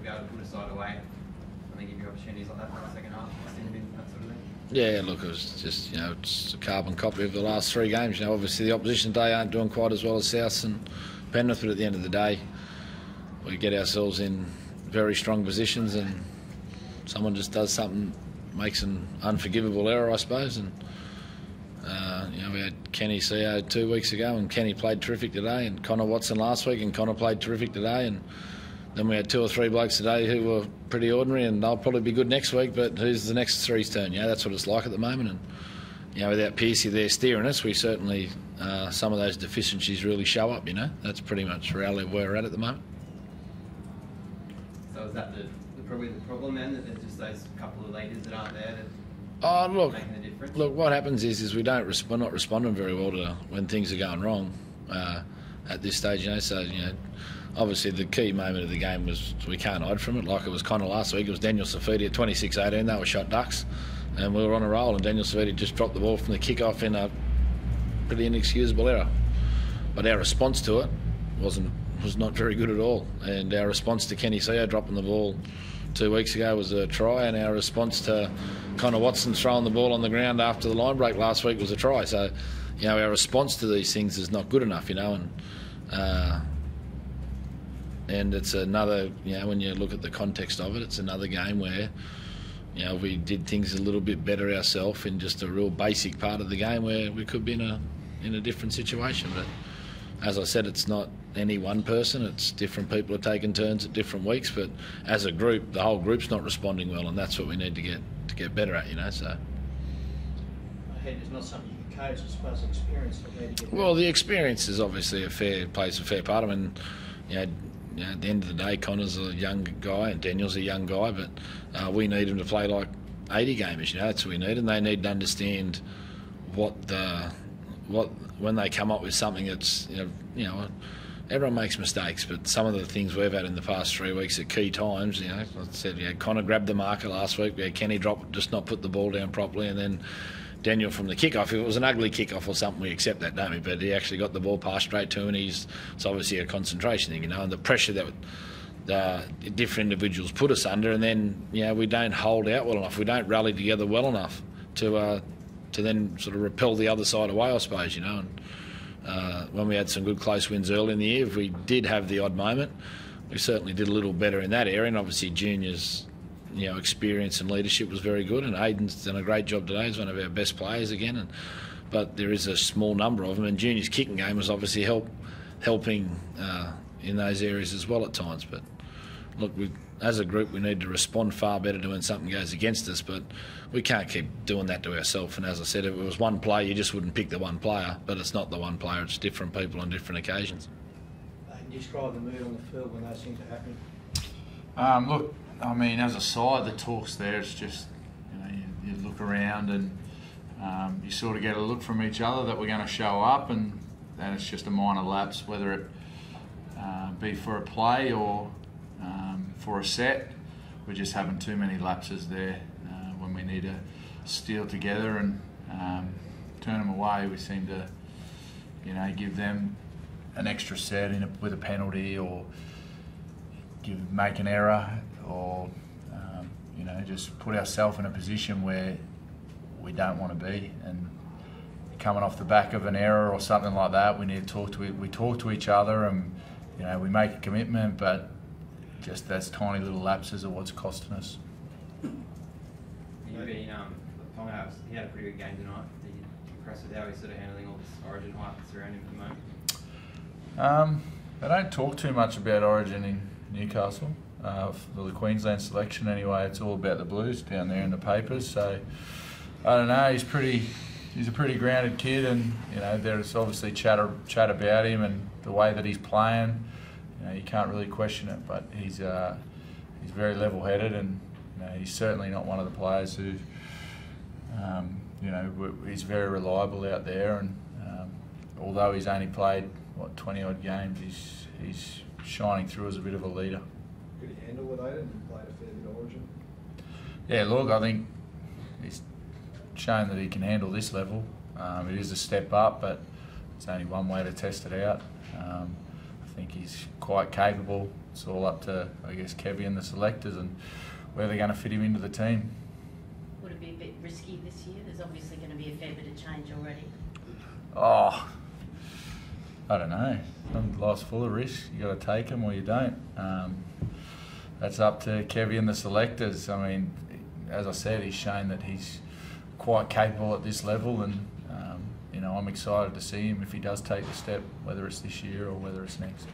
to be able to put a side away and then give you opportunities like that in the second half, extended in that sort of thing? Yeah, look, it was just, it's a carbon copy of the last 3 games. Obviously the opposition today aren't doing quite as well as South and Penrith, but at the end of the day, we get ourselves in very strong positions and someone just does something, makes an unforgivable error, I suppose. And we had Kenny CO 2 weeks ago, and Kenny played terrific today, and Connor Watson last week, and Connor played terrific today, and then we had 2 or 3 blokes today who were pretty ordinary, and they'll probably be good next week, but who's the next 3's turn? That's what it's like at the moment. And without Piercy there steering us, we certainly some of those deficiencies really show up. That's pretty much really where we're at the moment. So is that probably the problem then, that there's just those couple of leaders that aren't there that making the difference? Look, what happens is we're not responding very well to when things are going wrong at this stage. So obviously the key moment of the game was, we can't hide from it. Like it was Connor last week, it was Daniel Safidi at 26-18. They were shot ducks, and we were on a roll, and Daniel Safidi just dropped the ball from the kick-off in a pretty inexcusable error. But our response to it was not very good at all. And our response to Kenny CO dropping the ball 2 weeks ago was a try, and our response to Connor Watson throwing the ball on the ground after the line break last week was a try. So, our response to these things is not good enough, and it's another, when you look at the context of it, it's another game where, we did things a little bit better ourselves in just a real basic part of the game where we could be in a different situation. But as I said, it's not any one person, it's different people are taking turns at different weeks, but as a group, the whole group's not responding well, and that's what we need to get better at, so. It's not something you can coach, I suppose, experience. Well, the experience is obviously plays a fair part. I mean, at the end of the day, Connor's a young guy and Daniel's a young guy, but we need him to play like 80 gamers. That's what we need, and they need to understand what when they come up with something that's everyone makes mistakes, but some of the things we've had in the past 3 weeks at key times, like I said, Connor grabbed the marker last week, we had Kenny just not put the ball down properly, and then Daniel from the kickoff. If it was an ugly kickoff or something, we accept that, don't we? But he actually got the ball passed straight to him, and it's obviously a concentration thing, and the pressure that the different individuals put us under, and then we don't hold out well enough, we don't rally together well enough to then sort of repel the other side away, I suppose. And when we had some good close wins early in the year, if we did have the odd moment, we certainly did a little better in that area, and obviously Junior's experience and leadership was very good, and Aidan's done a great job today. He's one of our best players again, but there is a small number of them, and Junior's kicking game was obviously helping in those areas as well at times. But look, as a group, we need to respond far better to when something goes against us, but we can't keep doing that to ourselves. And as I said, if it was one player, you just wouldn't pick the one player, but it's not the one player, it's different people on different occasions. Can you describe the mood on the field when those things are happening? Look, I mean, as a side, the talk's there. It's just, you look around and you sort of get a look from each other that we're going to show up, and then it's just a minor lapse, whether it be for a play or for a set. We're just having too many lapses there when we need to steal together and turn them away. We seem to, give them an extra set with a penalty, or make an error, or just put ourselves in a position where we don't want to be. And coming off the back of an error or something like that, we need to talk to each other, and we make a commitment, but just those tiny little lapses are what's costing us. You've been, he had a pretty good game tonight. Are you impressed with how he's sort of handling all this Origin hype that's around him at the moment? They don't talk too much about Origin in Newcastle. For the Queensland selection anyway, it's all about the Blues down there in the papers. So I don't know. He's a pretty grounded kid, and there's obviously chat about him and the way that he's playing. You can't really question it, but he's very level-headed, and he's certainly not one of the players who he's very reliable out there. And although he's only played 20-odd games, he's shining through as a bit of a leader. Could he handle with Aidan? He played a fair bit of Origin. Yeah, look, I think he's shown that he can handle this level. It is a step up, but it's only one way to test it out. I I think he's quite capable. It's all up to, I guess, Kevy and the selectors and where they're going to fit him into the team. Would it be a bit risky this year? There's obviously going to be a fair bit of change already. Oh, I don't know. Life's full of risks. You got to take them or you don't. That's up to Kevy and the selectors. I mean, as I said, he's shown that he's quite capable at this level, and you know, I'm excited to see him if he does take the step, whether it's this year or whether it's next.